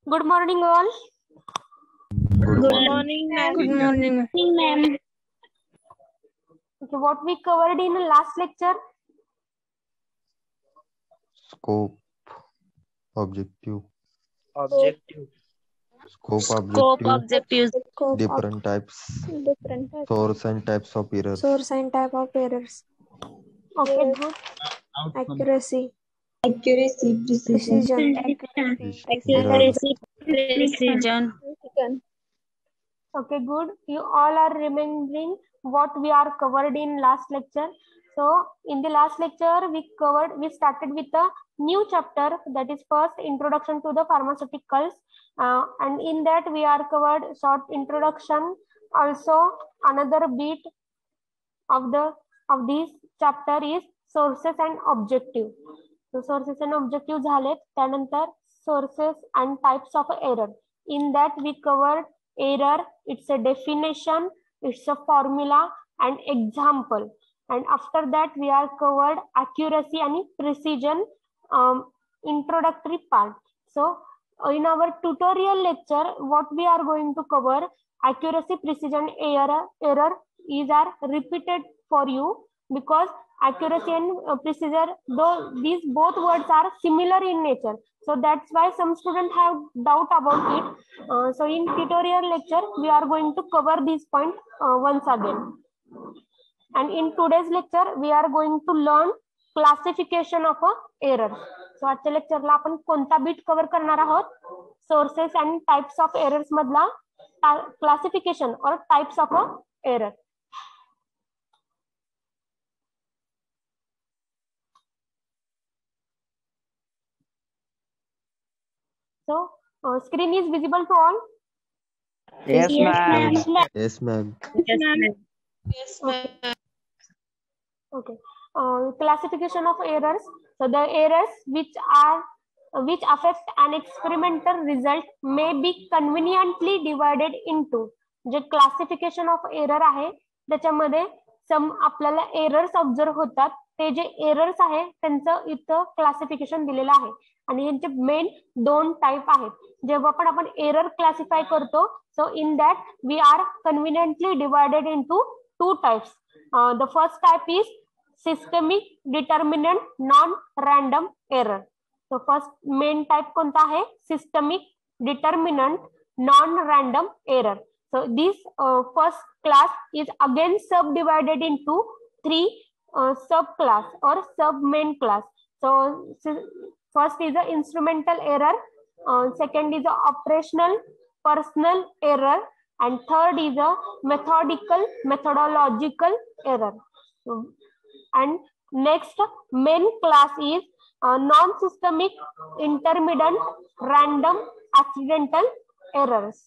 Good morning, all. Good morning, ma'am. Good morning, ma'am. Okay, what we covered in the last lecture? Scope, objective, Scope objective, objectives. different types, source and types of errors. Source and type of errors. Okay, good. Accuracy. Precision. Precision. Okay, good. You all are remembering what we are covered in last lecture. So in the last lecture, we started with a new chapter, that is first introduction to the pharmaceuticals, and in that we are covered short introduction. Also another bit of this chapter is sources and objective. So sources and objective झालेत. त्यानंतर sources and types of error. In that we covered error, its a definition, its a formula and example. And after that we are covered accuracy and precision introductory part. So in our tutorial lecture, what we are going to cover, accuracy, precision, error is are repeated for you because accuracy and precision, though these both words are similar in nature. So that's why some students have doubt about it. So in tutorial lecture, we are going to cover this point once again. And in today's lecture, we are going to learn classification of errors. So आजच्या लेक्चरला आपण कोणता bit cover करणार आहोत? Sources and types of errors मधला classification और types of error. So screen is visible to all? Yes, ma'am. Yes, ma'am. Yes, ma'am. Okay. Classification of errors. So the errors which affect an experimental result may be conveniently divided into. जे classification of error आहे त्याच्यामध्ये आपल्याला errors observe होतात. ते जे errors आहे त्यांचं इथं क्लासिफिकेशन दिलेलं आहे आणि यांचे मेन दोन टाइप आहेत. जेव्हा पण आपण एरर क्लासिफाय करतो, so in that we are conveniently divided into two types. The first type is systemic determinant non random error. तो फर्स्ट मेन टाइप कोणता आहे? Systemic determinant non random error. So this first class is again subdivided into three subclass or sub main class. So first is the instrumental error, second is the operational personal error, and third is the methodological error. And next main class is non-systemic intermittent random accidental errors.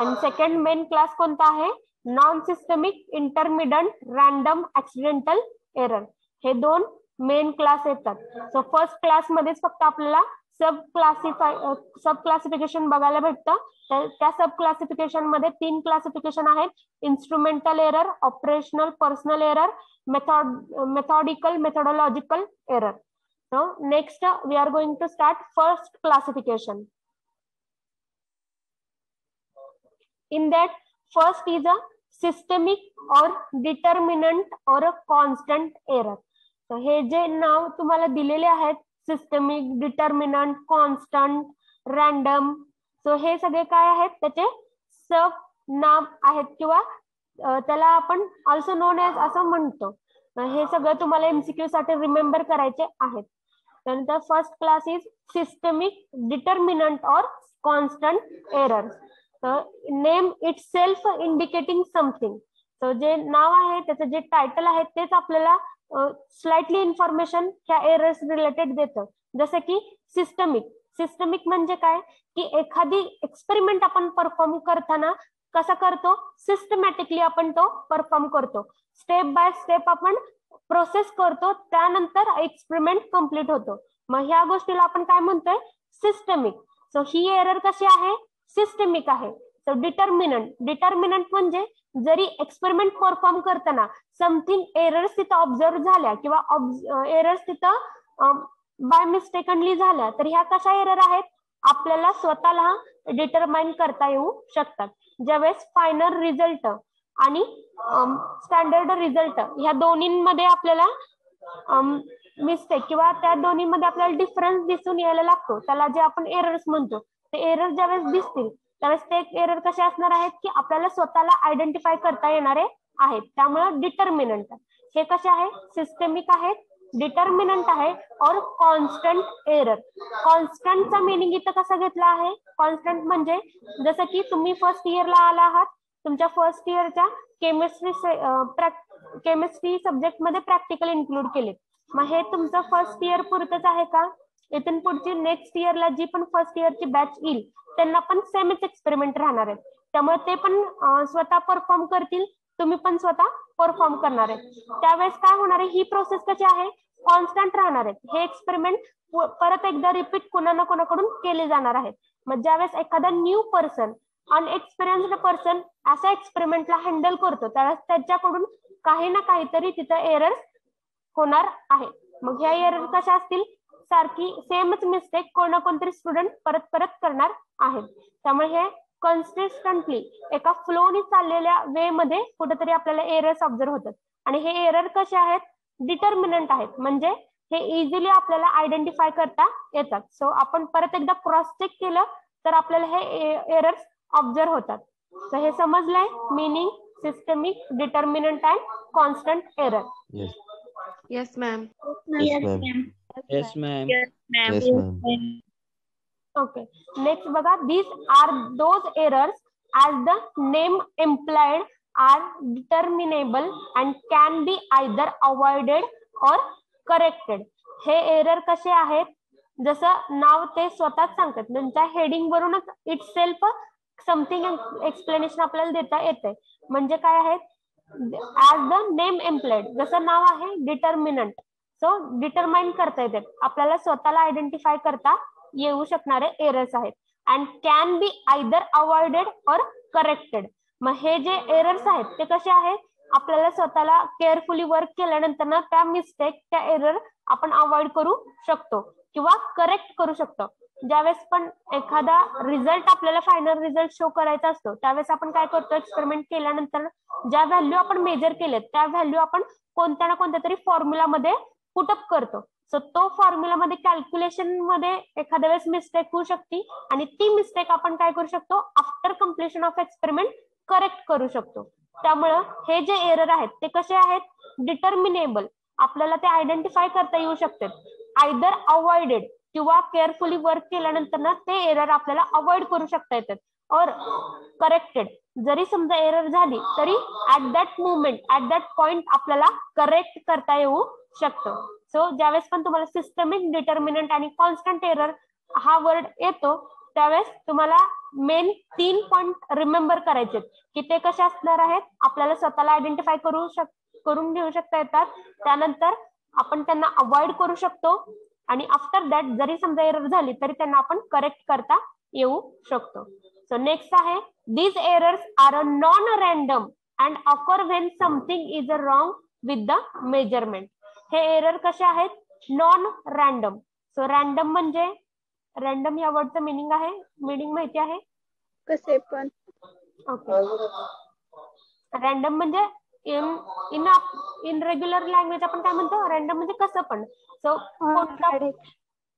And second main class कोणता आहे? Non systemic intermittent random accidental error. हे दोन main class येतात. So first class मध्येच फक्त आपल्याला सब classification बघायला भेटतं. त्या सब क्लासिफिकेशन मध्ये तीन क्लासिफिकेशन आहेत: instrumental error, operational personal error, methodological error. So next we are going to start first classification. In that first is a systemic or determinant or a constant error. So हे जे नाव तुम्हाला दिलेले आहेत, systemic, determinant, constant, random, so हे सगळे काय आहेत? त्याचे सब नाम आहेत किंवा त्याला आपण ऑल्सो नोन एज असं म्हणतो. हे सगळं तुम्हाला एमसीक्यू साठी रिमेंबर करायचे आहेत. त्यानंतर first class is systemic determinate और constant error. Name itself indicating something. So जे नाव आहे त्याचं जे टायटल आहे तेच आपल्याला स्लाइटली इन्फॉर्मेशन ह्या एरर्स रिलेटेड देतं. जसं की सिस्टमिक म्हणजे काय की एखादी एक्सपेरिमेंट आपण परफॉर्म करताना कसा करतो? सिस्टमॅटिकली आपण तो परफॉर्म करतो. स्टेप बाय स्टेप आपण प्रोसेस करतो, त्यानंतर एक्सपेरिमेंट कंप्लीट होतो. मग ह्या गोष्टीला आपण काय म्हणतोय? सिस्टमिक. सो ही एरर कशी आहे? सिस्टमिक आहे. सो डिटर्मिनंट म्हणजे जरी एक्सपेरिमेंट परफॉर्म करताना समथिंग एरर्स तिथं ऑब्झर्व झाल्या किंवा एरर्स तिथं बाय मिस्टेकनली झाल्या तर ह्या कशा एरर आहेत, आपल्याला स्वतःला डिटरमाइन करता येऊ शकतात. ज्यावेळेस फायनल रिझल्ट आणि स्टँडर्ड रिझल्ट ह्या दोन्हीमध्ये आपल्याला मिस्टेक किंवा त्या दोन्हीमध्ये आपल्याला डिफरन्स दिसून यायला लागतो, त्याला जे आपण एरर्स म्हणतो. ते एरर ज्यावेळेस दिसतील त्यावेळेस ते एरर कसे असणार आहेत की आपल्याला स्वतःला आयडेंटिफाय करता येणारे आहेत. त्यामुळे डिटर्मिनंट हे कसे आहे, सिस्टमिक आहेत, डिटर्मिनंट आहे और कॉन्स्टंट एरर. कॉन्स्टंटचा मिनिंग इथं कसा घेतला आहे, कॉन्स्टंट म्हणजे जसं की तुम्ही फर्स्ट इयरला आला आहात, तुमच्या फर्स्ट इयरच्या केमिस्ट्री सब्जेक्ट मध्ये प्रॅक्टिकल इन्क्लूड केले, मग हे तुमचं फर्स्ट इयर पुरतच आहे का, इथून पुढची नेक्स्ट इयरला जी पण फर्स्ट इयरची बॅच येईल त्यांना पण सेमच एक्सपेरिमेंट राहणार आहेत. त्यामुळे ते पण स्वतः परफॉर्म करतील, तुम्ही पण स्वतः परफॉर्म करणार आहे. त्यावेळेस काय होणार आहे, ही प्रोसेस कशी आहे, कॉन्स्टंट राहणार आहेत. हे एक्सपेरिमेंट परत एकदा रिपीट कोणा ना कोणाकडून केले जाणार आहेत. मग ज्यावेळेस एखादा न्यू पर्सन, अनएक्सपिरियन्स्ड पर्सन अशा एक्सपेरिमेंटला हँडल करतो त्यावेळेस त्याच्याकडून काही ना काहीतरी तिथं एरर्स होणार आहे. मग ह्या एरर कशा असतील, सारखी सेमच मिस्टेक कोण ना कोणतरी स्टुडंट परत परत करणार आहेत. त्यामुळे हे कन्सिस्टंटली एका फ्लोनी चाललेल्या वे मध्ये कुठेतरी आपल्याला एरर्स ऑब्झर्व होतात. आणि हे एरर कसे आहेत, डिटर्मिनंट आहेत, म्हणजे हे इझिली आपल्याला आयडेंटिफाय करता येतात. सो आपण परत एकदा क्रॉस चेक केलं तर आपल्याला हे एरर्स ऑब्झर्व होतात. सो हे समजलंय meaning, systemic, determinate and constant error. Yes, ma'am. Yes, ma'am. Yes, ma'am. Yes, ma'am. Yes, ma'am. Okay. Next बघा, these are those errors as the name implied are determinable and can be either avoided or corrected. हे error कसे आहेत, जसं नाव ते स्वतःच सांगतात, त्यांच्या heading वरूनच इट सेल्फ समथिंग एक्सप्लेनेशन आपल्याला देता येते. म्हणजे काय आहे, ऍज द नेम एम्प्लॉयड, जसं नाव आहे डिटर्मिनंट, सो डिटरमाइन करता येते, आपल्याला स्वतःला आयडेंटिफाय करता येऊ शकणारे एरर्स आहेत. And can be either avoided और करेक्टेड. मग हे जे एरर्स आहेत ते कसे आहेत, आपल्याला स्वतःला केअरफुली वर्क केल्यानंतर ना त्या मिस्टेक, त्या एरर आपण अवॉइड करू शकतो किंवा करेक्ट करू शकतो. ज्यावेळेस पण एखादा रिझल्ट आपल्याला फायनल रिझल्ट शो करायचा असतो त्यावेळेस आपण काय करतो, एक्सपेरिमेंट केल्यानंतर ज्या व्हॅल्यू आपण मेजर केलेत त्या व्हॅल्यू आपण कोणत्या ना कोणत्या तरी फॉर्म्युलामध्ये पुटअप करतो. सो तो फॉर्म्युलामध्ये कॅल्क्युलेशन मध्ये एखाद्या वेळेस मिस्टेक होऊ शकते आणि ती मिस्टेक आपण काय करू शकतो, after completion of experiment correct करू शकतो. त्यामुळं हे जे एरर आहेत ते कसे आहेत, डिटर्मिनेबल, आपल्याला ते आयडेंटिफाय करता येऊ शकतात. आयदर अवॉइडेड किंवा केअरफुली वर्क केल्यानंतर ना ते एरर आपल्याला अवॉइड करू शकता येतात. और करेक्टेड, जरी समजा एरर झाली तरी at that movement, at that point आपल्याला करेक्ट करता येऊ शकतो. सो ज्यावेळेस पण तुम्हाला सिस्टमिक, डिटर्मिनंट आणि कॉन्स्टंट एरर हा वर्ड येतो त्यावेळेस तुम्हाला मेन 3 पॉइंट रिमेंबर करायचे की ते कसे असणार आहेत, आपल्याला स्वतःला आयडेंटिफाय करून घेऊ शकता येतात, त्यानंतर आपण त्यांना अवॉइड करू शकतो आणि आफ्टर दॅट जरी समजा एरर झाली तरी त्यांना आपण करेक्ट करता येऊ शकतो. सो नेक्स्ट आहे, these errors are non random and occur when something is wrong with the measurement. हे एरर कसे आहेत, नॉन रँडम. सो रँडम म्हणजे, रँडम या वर्डचं मिनिंग आहे, मिनिंग माहिती आहे, कसे पण. ओके. रँडम म्हणजे इन रेग्युलर लँग्वेज आपण काय म्हणतो, रँडम म्हणजे कसं पण. सो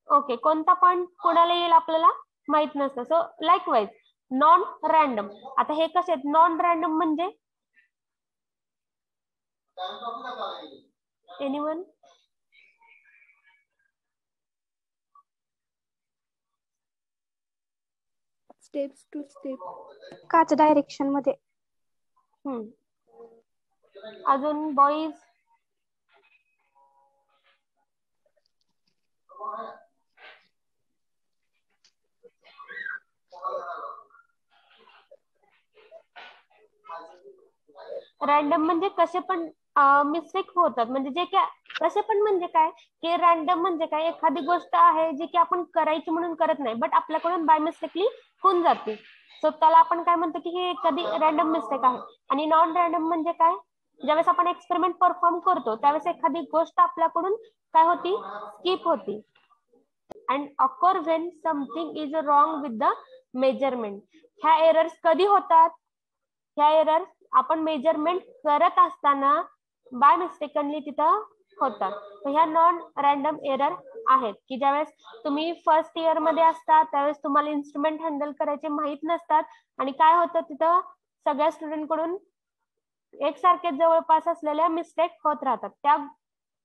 ओके, कोणता पॉइंट कोणाला येईल आपल्याला माहित नसतं. So likewise non random. आता हे कसे आहेत, नॉन रँडम म्हणजे एनीवन, स्टेप्स टू स्टेप, काच डायरेक्शन मध्ये. अजून बॉईज, रँडम म्हणजे कसे पण मिस्टेक होतात. म्हणजे जे काय कसे पण म्हणजे काय की रँडम म्हणजे काय, एखादी गोष्ट आहे जी की आपण करायची म्हणून करत नाही बट आपल्याकडून बाय मिस्टेकली होऊन जाते. सो त्याला आपण काय म्हणतो की ही एखादी रँडम मिस्टेक आहे. आणि नॉन रँडम म्हणजे काय, ज्यावेळेस आपण एक्सपेरिमेंट परफॉर्म करतो त्यावेळेस एखादी गोष्ट आपल्याकडून काय होती, स्किप होती. and occur when something is wrong with the measurement. ह्या एरर्स कधी होतात? ह्या एरर्स आपण मेजरमेंट करत असताना बाय मिस्टेकनली तिथं होतात. ह्या नॉन रॅन्डम एरर आहेत की ज्यावेळेस तुम्ही फर्स्ट इयर मध्ये असता त्यावेळेस तुम्हाला इन्स्ट्रुमेंट हँडल करायचे माहित नसतात आणि काय होतं तिथं सगळ्या स्टुडंट कडून एकसारखेच जवळपास असलेल्या मिस्टेक होत राहतात.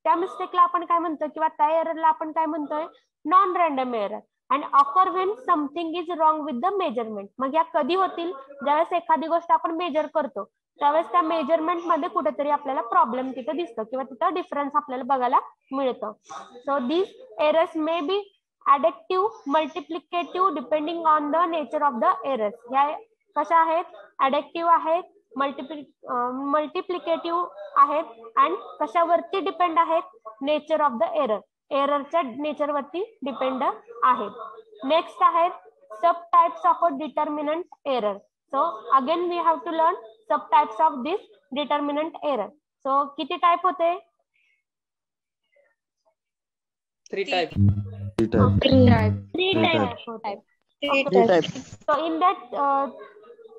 त्या मिस्टेकला आपण काय म्हणतो किंवा त्या एररला आपण काय म्हणतोय? Non random error. And occur when something is wrong with the measurement. मग या कधी होतील? ज्यावेळेस एखादी गोष्ट आपण मेजर करतो त्यावेळेस त्या मेजरमेंट मध्ये कुठेतरी आपल्याला प्रॉब्लेम तिथं दिसतो किंवा तिथं डिफरन्स आपल्याला बघायला मिळतो. So this errors may be addictive, multiplicative depending on the nature of the errors. ह्या कशा आहेत? ऍडिक्टिव्ह आहेत, मल्टिप्लिकेटिव्ह आहेत आणि कशावरती डिपेंड आहेत? Nature of the error. एररच्या nature वरती डिपेंड आहेत. नेक्स्ट आहेत सब types of determinant error. So again we have to learn sub types of this determinant error. So किती टाइप होते? 3 types. 3 types. So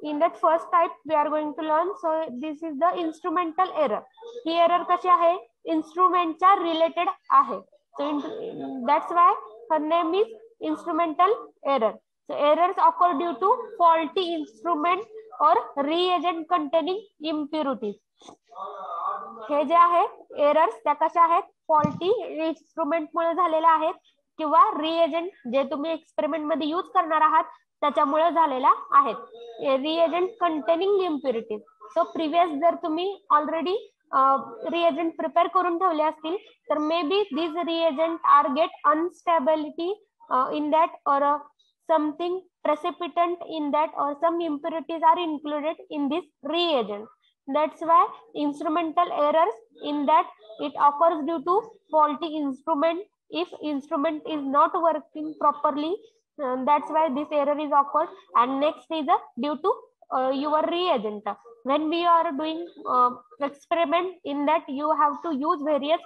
in that first type we are going to learn. So this is the instrumental error. He error कशी आहे? इन्स्ट्रुमेंटच्या related आहे. So that's why her name is instrumental error. So errors occur due to faulty instrument or reagent containing impurities. हे जे आहे errors त्या कशा आहेत? Faulty instrument मुळे झालेल्या आहेत किंवा रिएजंट जे तुम्ही एक्सपेरिमेंट मध्ये यूज करणार आहात त्याच्यामुळे झालेला आहेत. Reagent containing impurities. So previous जर तुम्ही ऑलरेडी रिएजंट प्रिपेअर करून ठेवले असतील तर maybe this reagent are get instability in that or something precipitant in that or some impurities are included in this reagent. That's why instrumental errors in that it occurs due to faulty instrument. If instrument is not working properly, that's why this error is occurred. And next is due to your reagent. When we are doing experiment, in that you have to use various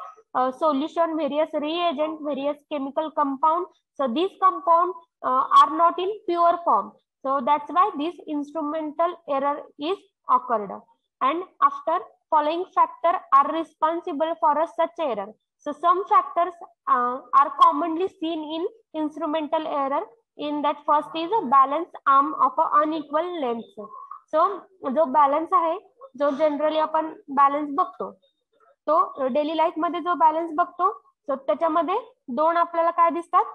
solution, various reagent, various chemical compound. So these compound are not in pure form. So that's why this instrumental error is occurred. And after following factor are responsible for a such error. So some factors are commonly seen in instrumental error. In that first is a balance arm of a unequal length. So जो balance आहे जो generally आपण balance बघतो तो daily life मध्ये जो balance बघतो तो त्याच्यामध्ये दोन आपल्याला काय दिसतात?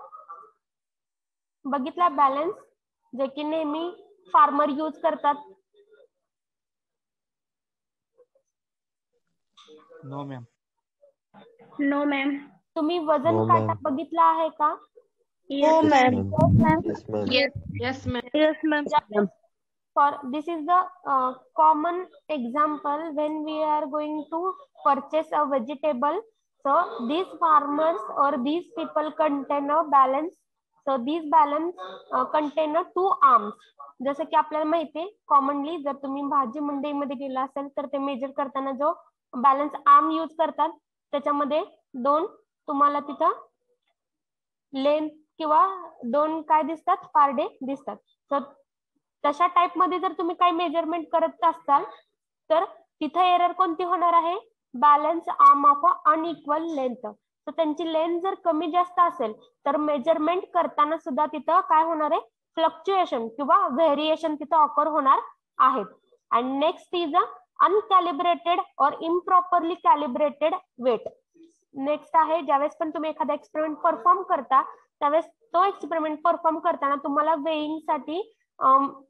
बघितला बॅलन्स जे की नेहमी फार्मर यूज करतात. No ma'am. No ma'am. तुम्ही वजन No, काटा ma'am. बघितला आहे का? Yes ma'am. Yes, ma'am. Yes, ma'am. Yes ma'am. For this is the common example when we are going to purchase a vegetable. So these farmers or these people contain a balance. So these balance contain two arms. जसं की आपल्याला माहिती आहे commonly जर तुम्ही भाजी मंडईमध्ये गेला असेल तर ते मेजर करताना जो बॅलन्स आर्म यूज करतात त्याच्यामध्ये दोन तुम्हाला तिथं लेंथ किंवा दोन काय दिसतात? पारडे दिसतात. सो तशा टाइप मध्ये जर तुम्ही काही मेजरमेंट करत असाल तर तिथं एरर कोणती होणार आहे? Balance arm of unequal length. तर त्यांची लेंथ जर कमी जास्त असेल तर मेजरमेंट करताना सुद्धा तिथं काय होणार आहे? फ्लक्च्युएशन किंवा व्हेरिएशन तिथं ऑकर होणार आहेत. अँड नेक्स्ट इज अनकॅलिब्रेटेड और इम्प्रॉपरली कॅलिब्रेटेड वेट. नेक्स्ट आहे ज्यावेळेस पण तुम्ही एखादा एक्सपेरिमेंट परफॉर्म करता त्यावेळेस तो एक्सपेरिमेंट परफॉर्म करताना तुम्हाला वेइंग साठी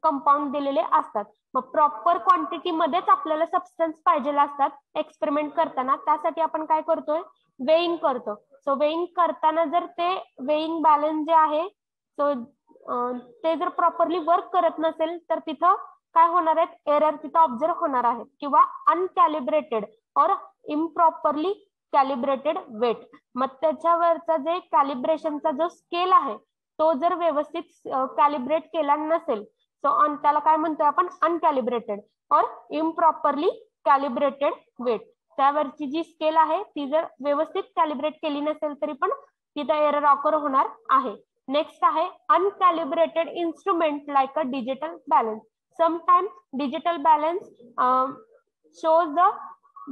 कंपाऊंड दिलेले असतात. मग प्रॉपर क्वांटिटी मध्येच आपल्याला सबस्टन्स पाहिजे असतात एक्सपेरिमेंट करताना. त्यासाठी आपण काय करतोय? वेइंग करतो. सो वेइंग करताना जर ते वेइंग बॅलन्स जे आहे सो ते जर प्रॉपरली वर्क करत नसेल तर तिथं काय होणार आहेत? एरर तिथं ऑब्झर्व होणार आहेत किंवा अनकॅलिब्रेटेड और इम्प्रॉपरली कॅलिब्रेटेड वेट. मग त्याच्यावरचा जे कॅलिब्रेशनचा जो स्केल आहे तो जर व्यवस्थित कॅलिब्रेट केला नसेल सो त्याला काय म्हणतोय आपण? अनकॅलिब्रेटेड और इम्प्रॉपरली कॅलिब्रेटेड वेट. त्यावरची जी स्केल आहे ती जर व्यवस्थित कॅलिब्रेट केली नसेल तरी पण तिथं एरर ऑकर होणार आहे. नेक्स्ट आहे uncalibrated instrument like a digital balance. Sometimes digital balance shows the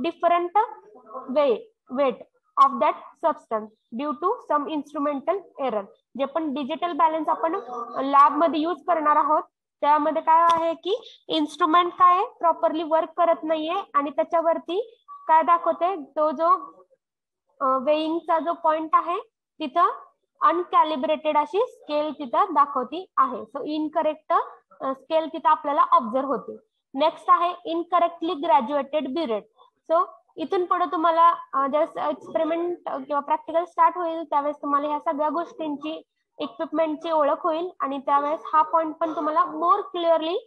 different weight of that substance due to some instrumental error. जे पण डिजिटल बॅलन्स आपण लॅब मध्ये यूज करणार आहोत त्यामध्ये काय आहे की इन्स्ट्रुमेंट काय प्रॉपरली वर्क करत नाहीये आणि त्याच्यावरती काय दाखवते तो जो वेईंगचा जो पॉइंट आहे तिथं अनकॅलिब्रेटेड अशी स्केल तिथं दाखवती आहे. सो इनकरेक्ट स्केल तिथं आपल्याला ऑब्झर्व होते. नेक्स्ट आहे इनकरेक्टली ग्रॅज्युएटेड ब्युरेट. सो इथून पुढे तुम्हाला जस्ट एक्सपेरिमेंट किंवा प्रॅक्टिकल स्टार्ट होईल त्यावेळेस तुम्हाला ह्या सगळ्या गोष्टींची इक्विपमेंटची ओळख होईल आणि त्यावेळेस हा पॉइंट पण तुम्हाला मोर क्लिअरली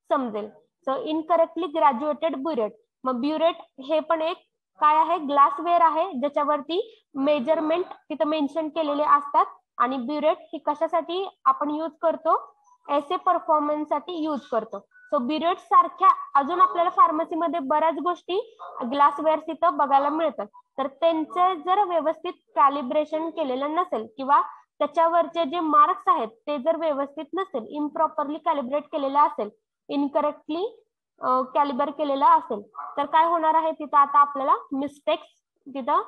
समजेल. So incorrectly graduated burette. मग ब्युरेट हे पण एक काय आहे ग्लासवेअर आहे ज्याच्यावरती मेजरमेंट तिथं मेन्शन केलेले असतात आणि ब्युरेट ही कशासाठी आपण यूज करतो एसे परफॉर्मन्स साठी यूज करतो. सो ब्युरेट सारख्या अजून आपल्याला फार्मसीमध्ये बऱ्याच गोष्टी ग्लासवेअर तिथं बघायला मिळतात. तर त्यांचं जर व्यवस्थित कॅलिब्रेशन केलेलं नसेल किंवा त्याच्यावरचे जे मार्क्स आहेत ते जर व्यवस्थित नसेल इम्प्रॉपरली कॅलिब्रेट केलेलं असेल इनकरेक्टली कॅलिबर केलेला असेल तर काय होणार आहे तिथं आता आपल्याला मिस्टेक्स तिथं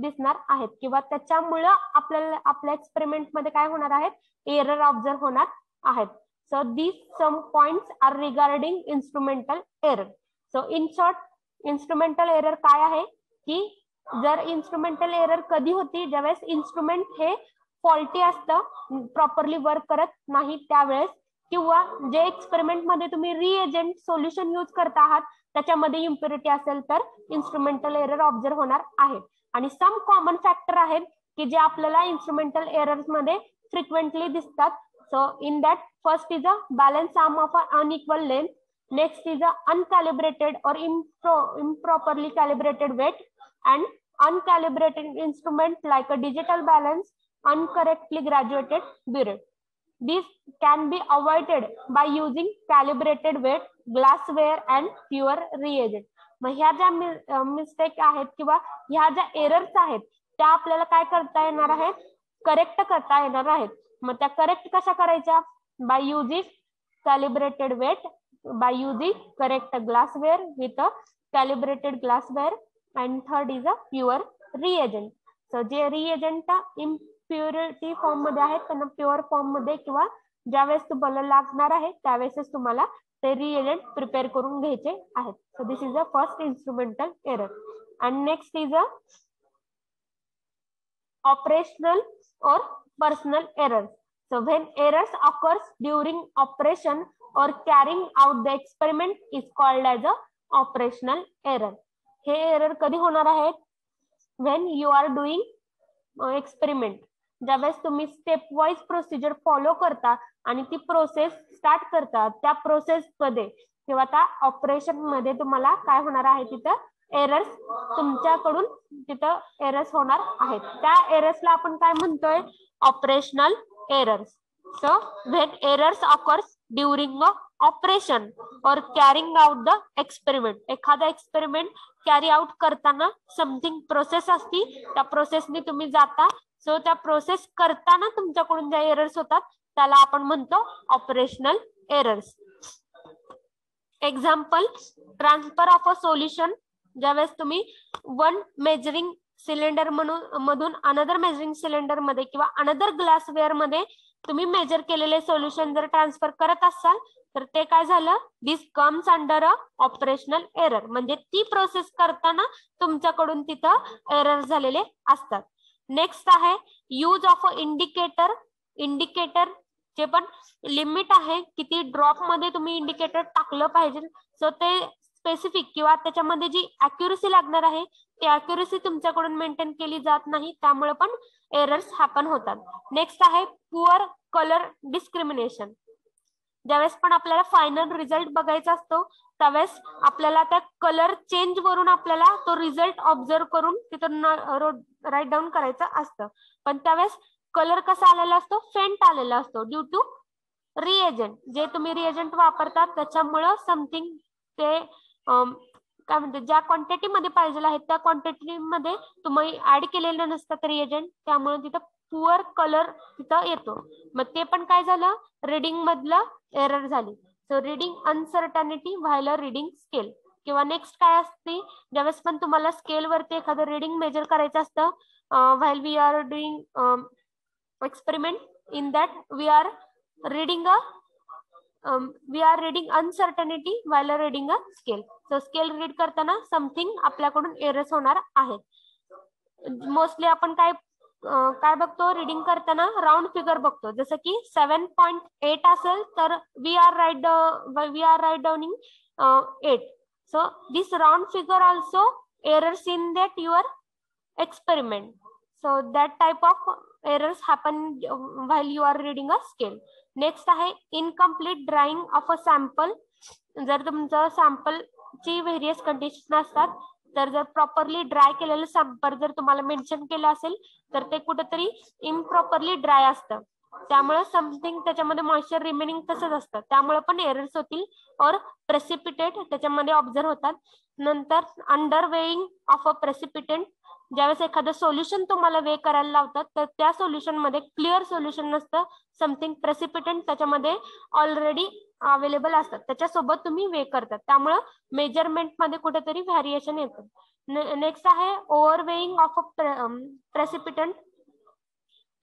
दिसणार आहेत किंवा त्याच्यामुळं आपल्याला आपल्या एक्सपेरिमेंट मध्ये काय होणार आहेत एरर ऑब्झर्व होणार आहेत. So these some points are regarding instrumental error. So in short, instrumental error काय आहे की जर इन्स्ट्रुमेंटल एरर कधी होती ज्यावेळेस इन्स्ट्रुमेंट हे फॉल्टी असतं प्रॉपरली वर्क करत नाही त्यावेळेस किंवा जे एक्सपेरिमेंट मध्ये तुम्ही रिएजंट सोल्युशन यूज करता आहात त्याच्यामध्ये इम्प्युरिटी असेल तर इन्स्ट्रुमेंटल एरर ऑब्झर्व होणार आहे. आणि सम कॉमन फॅक्टर आहेत की जे आपल्याला इन्स्ट्रुमेंटल एरर्स मध्ये फ्रिक्वेंटली दिसतात. So in that first is a balance arm of an unequal length. Next is a uncalibrated or improperly calibrated weight and uncalibrated instrument like a digital balance, incorrectly graduated burette. These can be avoided by using calibrated weight, glassware and pure reagent. मग ह्या ज्या mistake आहेत किंवा ह्या ज्या errors आहेत त्या आपल्याला काय करता येणार आहेत करेक्ट करता येणार आहेत. मग त्या करेक्ट कशा करायच्या by using calibrated weight by using correct glassware with a calibrated glassware and third is a pure reagent. So जे रिएजंट इम्प्युरिटी फॉर्म मध्ये आहेत त्यांना प्युअर फॉर्म मध्ये किंवा ज्यावेळेस तुम्हाला लागणार आहे त्यावेळेस तुम्हाला ते रिएजंट प्रिपेअर करून घ्यायचे आहेत. So this is a first instrumental error. And next is a operational or personal errors. So when errors occurs during operation or carrying out the experiment is called as a operational error. हे error कधी होणार आहेत when you are doing experiment. ज्यावेळेस तुम्ही step wise procedure follow करता आणि ती process start करता त्या प्रोसेस मध्ये किंवा त्या ऑपरेशन मध्ये तुम्हाला काय होणार आहे तिथं एरर्स तुमच्याकडून तिथं एरर्स होणार आहेत. त्या एरर्सला आपण काय म्हणतोय operational errors. So when errors occurs during a operation और कॅरिंग आउट द एक्सपेरिमेंट. एखादा एक्सपेरिमेंट कॅरी आउट करताना समथिंग प्रोसेस असती त्या प्रोसेसनी तुम्ही जाता. सो त्या प्रोसेस करताना तुमच्याकडून ज्या एरर्स होतात त्याला आपण म्हणतो operational errors. Example transfer of a solution. ज्यावेळेस तुम्ही वन मेजरिंग सिलेंडर मधून अनदर मेजरिंग सिलेंडर मध्ये किंवा अनदर ग्लासवेअर मध्ये तुम्ही मेजर केलेले सोल्युशन जर ट्रान्सफर करत असाल तर ते काय झालं this comes under a operational error. म्हणजे ती प्रोसेस करताना तुमच्याकडून तिथं एरर झालेले असतात. नेक्स्ट आहे use of a indicator. Indicator चे पण लिमिट आहे किती ड्रॉप मध्ये तुम्ही इंडिकेटर टाकलं पाहिजे. सो ते स्पेसिफिक किंवा त्याच्यामध्ये जी अॅक्युरसी लागणार आहे ती अॅक्युरसी तुमच्याकडून मेंटेन केली जात नाही त्यामुळे पण एरर्स हॅपन होतात. नेक्स्ट आहे पुअर कलर डिस्क्रिमिनेशन. ज्यावेळेस पण आपल्याला फायनल रिझल्ट बघायचा असतो त्यावेळेस आपल्याला त्या कलर चेंज वरून आपल्याला तो रिझल्ट ऑब्झर्व करून तिथं राईट डाऊन करायचं असतं. पण त्यावेळेस कलर कसा आलेला असतो फेंट आलेला असतो ड्यू टू रिएजंट. जे तुम्ही रिएजंट वापरतात त्याच्यामुळं समथिंग ते काय म्हणते ज्या क्वांटिटी मध्ये पाहिजे आहे त्या क्वांटिटी मध्ये तुम्ही ऍड केलेलं नसतं रिएजंट त्यामुळे तिथं पुअर कलर तिथं येतो. मग ते पण काय झालं, रिडिंग मधलं एरर झाली. So reading uncertainty while reading scale. किंवा नेक्स्ट काय असते, ज्यावेळेस पण तुम्हाला स्केल वरती एखादं रिडिंग मेजर करायचं असतं, while we are doing experiment, in that we are reading uncertainty while reading a scale. So scale read करताना something आपल्याकडून एरर्स होणार आहेत. मोस्टली आपण काय बघतो, रीडिंग करताना राऊंड फिगर बघतो. जसं की 7.8 असेल तर we are right downing 8. So this round figure also errors in that your experiment. So that type of errors happen while you are reading a scale. Next आहे incomplete drawing of a sample. जर तुमचं sample ची various condition असतात, तर जर properly dry केलेलं sample जर तुम्हाला मेन्शन केलं असेल तर ते कुठेतरी इम्प्रॉपरली ड्राय असतं, त्यामुळे समथिंग त्याच्यामध्ये मॉइश्चर रिमेनिंग तसंच असतं, त्यामुळे पण एरर्स होतील. और प्रेसिपिटेट त्याच्यामध्ये ऑब्झर्व होतात. नंतर under weighing of a precipitant, ज्यावेळेस एखादं सोल्युशन तुम्हाला वे करायला लावतात तर त्या सोल्युशन मध्ये क्लिअर सोल्युशन नसतं, समथिंग प्रेसिपिटंट त्याच्यामध्ये ऑलरेडी अवेलेबल असतात, त्याच्यासोबत तुम्ही वे करतात, त्यामुळे मेजरमेंट मध्ये कुठेतरी व्हॅरिएशन येतं. नेक्स्ट आहे overweighing of a precipitant,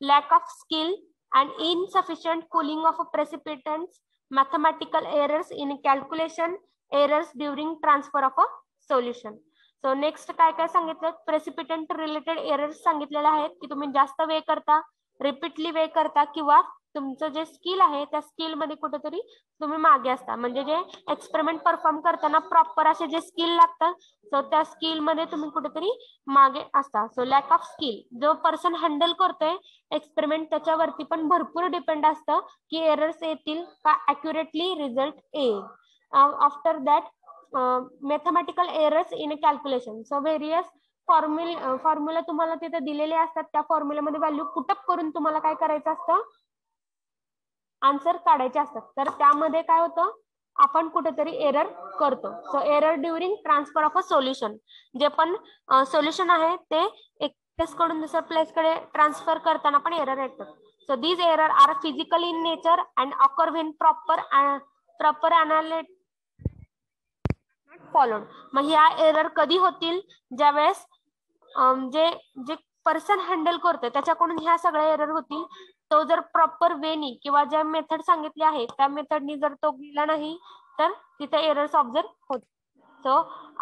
lack of skill and insufficient cooling of a precipitants, mathematical errors in calculation, errors during transfer of a solution. So next काय काय सांगितलं, प्रेसिपिटंट रिलेटेड एरर्स सांगितलेले आहेत की तुम्ही जास्त वे करता, रिपीटली वे करता, किंवा तुमचं जे स्किल आहे त्या स्किल मध्ये कुठेतरी तुम्ही मागे असता. म्हणजे जे एक्सपेरिमेंट परफॉर्म करताना प्रॉपर असे जे स्किल लागतात, सो त्या स्किल मध्ये तुम्ही कुठेतरी मागे असता. सो लॅक ऑफ स्किल, जो पर्सन हँडल करतोय एक्सपेरिमेंट त्याच्यावरती पण भरपूर डिपेंड असतं की एरर्स येतील का अॅक्युरेटली रिझल्ट येईल. After that mathematical errors in calculation. So various formula तुम्हाला तिथे दिलेले असतात, त्या फॉर्म्युल्यामध्ये व्हॅल्यू पुटअप करून तुम्हाला काय करायचं असतं, आन्सर काढायचे असतात. तर त्यामध्ये काय होतं, आपण कुठेतरी एरर करतो. So error during transfer of a solution, जे पण सोल्युशन आहे ते एक प्लेस कडून दुसऱ्या प्लेस कडे ट्रान्सफर करताना पण एरर येतात. So these error are physical in nature and occur when proper analytics followed. मग ह्या एरर कधी होतील, ज्यावेळेस जे पर्सन हँडल करतोय त्याच्याकडून ह्या सगळ्या एरर होतील. तो जर प्रॉपर वेनी किंवा ज्या मेथड सांगितली आहे त्या मेथडनी जर तो गेला नाही तर तिथे एरर्स ऑब्झर्व होतील. So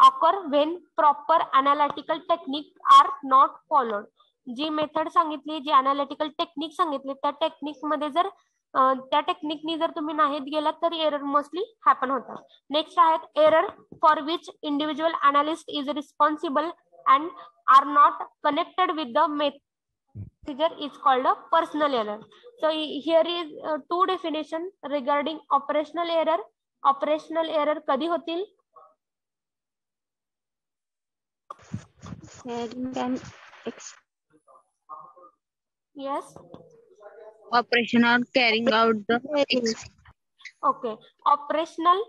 occur when proper analytical technique are not followed. जी मेथड सांगितली, जी अनालिटिकल टेक्निक सांगितली, त्या टेक्निक मध्ये जर त्या टेक्निकनी जर तुम्ही नाहीत गेलात तर एरर मोस्टली हॅपन होतात. नेक्स्ट आहेत error for which individual analyst is responsible and are not connected with the method is called a personal error. So here is two definition regarding operational error. Operational error कधी होतील, yes operation or carrying out the okay. Operational,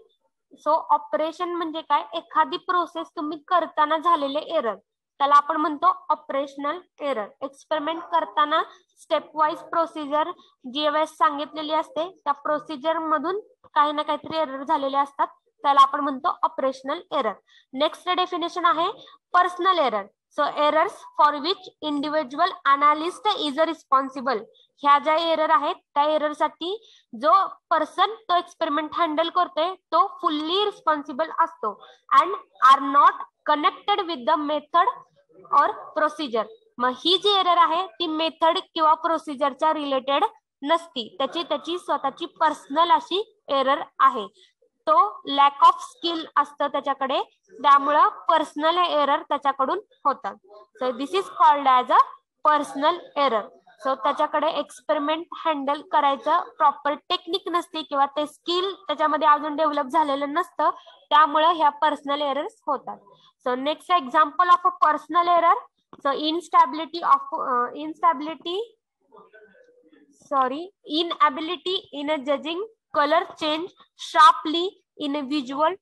so operation म्हणजे काय, एखादी process तुम्ही करताना झालेले error त्याला आपण म्हणतो ऑपरेशनल एरर. एक्सपेरिमेंट करताना स्टेप वाईज प्रोसिजर जी वेळेस सांगितलेली असते त्या प्रोसिजर मधून काही ना काहीतरी एरर झालेले असतात, त्याला आपण म्हणतो ऑपरेशनल एरर. नेक्स्ट डेफिनेशन आहे personal error. So errors for which individual analyst is responsible. ह्या ज्या एरर आहेत त्या एरर साठी जो पर्सन तो एक्सपेरिमेंट हँडल करतोय तो फुल्ली रिस्पॉन्सिबल असतो and are not connected with the method or procedure. मग ही जी एरर आहे ती मेथड किंवा प्रोसिजरच्या रिलेटेड नसती, त्याची स्वतःची पर्सनल अशी एरर आहे. तो लॅक ऑफ स्किल असतं त्याच्याकडे, त्यामुळं पर्सनल एरर त्याच्याकडून होतात. So this is called as a personal error. So त्याच्याकडे एक्सपेरिमेंट हँडल करायचं प्रॉपर टेक्निक नसते किंवा ते स्किल त्याच्यामध्ये अजून डेव्हलप झालेलं नसतं, त्यामुळे ह्या पर्सनल एरर्स होतात. So next example of a personal error. So inability in a judging color change sharply in a visual.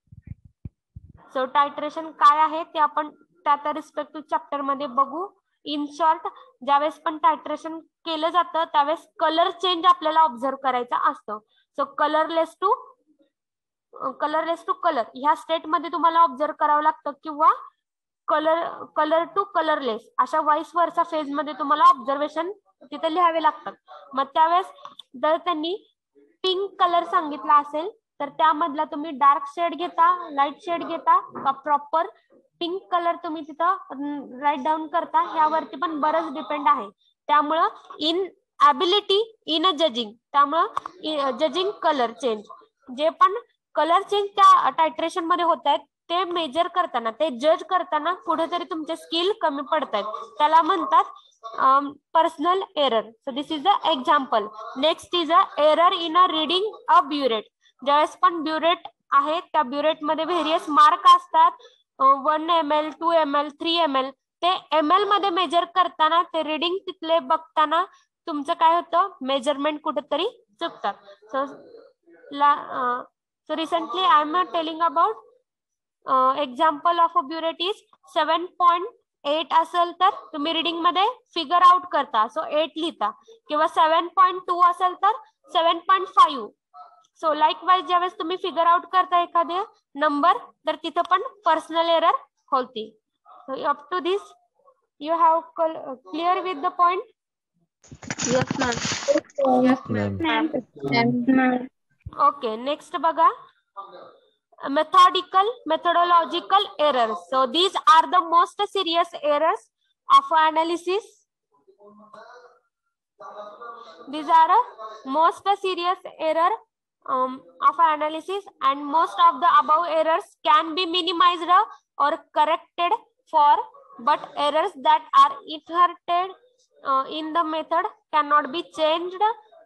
So titration काय आहे ते आपण त्या रिस्पेक्टिव्ह चॅप्टर मध्ये बघू. इन शॉर्ट, ज्यावेळेस पण टायट्रेशन केलं जातं त्यावेळेस कलर चेंज आपल्याला ऑब्झर्व करायचा असतो. सो कलरलेस टू कलर ह्या स्टेट मध्ये तुम्हाला ऑब्झर्व करावं लागतं, किंवा कलर टू कलरलेस अशा वाईस वर्सा फेज मध्ये तुम्हाला ऑब्झर्वेशन तिथे लिहावे लागतात. मग त्यावेळेस जर त्यांनी पिंक कलर सांगितला असेल तर त्यामधला तुम्ही डार्क शेड घेता, लाईट शेड घेता का प्रॉपर पिंक कलर तुम्ही तिथं राईट डाऊन करता, ह्यावरती पण बरंच डिपेंड आहे. त्यामुळं in ability in a judging, त्यामुळं जजिंग कलर चेंज, जे पण कलर चेंज त्या टायट्रेशन मध्ये होत आहेत ते मेजर करताना, ते जज करताना कुठेतरी तुमचे स्किल कमी पडतात, त्याला म्हणतात personal error. So this is the example. Next is a error in a reading a burette. ज्यावेळेस पण ब्युरेट आहे त्या ब्युरेट मध्ये व्हेरियस मार्क असतात, 1 ml 2 ml 3 ml. ते ml मध्ये मेजर करताना, ते रीडिंग तिथले बघताना तुमचं काय होतं, मेजरमेंट कुठेतरी चुकतात. So recently I am telling about example of a burette is 7.8 असेल तर तुम्ही रीडिंग मध्ये फिगर आउट करता, सो 8 लिहिता, किंवा 7.2 असेल तर 7.5. सो लाईकवाईज ज्यावेळेस तुम्ही फिगर आउट करता एखादे नंबर तर तिथं पण पर्सनल एरर होती. So up to this you have clear with the point? Yes, ma'am. Yes, ma'am. Yes, ma'am. Okay, next बघा, methodological errors. So these are the most serious errors of analysis. These are most serious error of analysis, and most of the above errors can be minimized or corrected for, but errors that are inherent in the method cannot be changed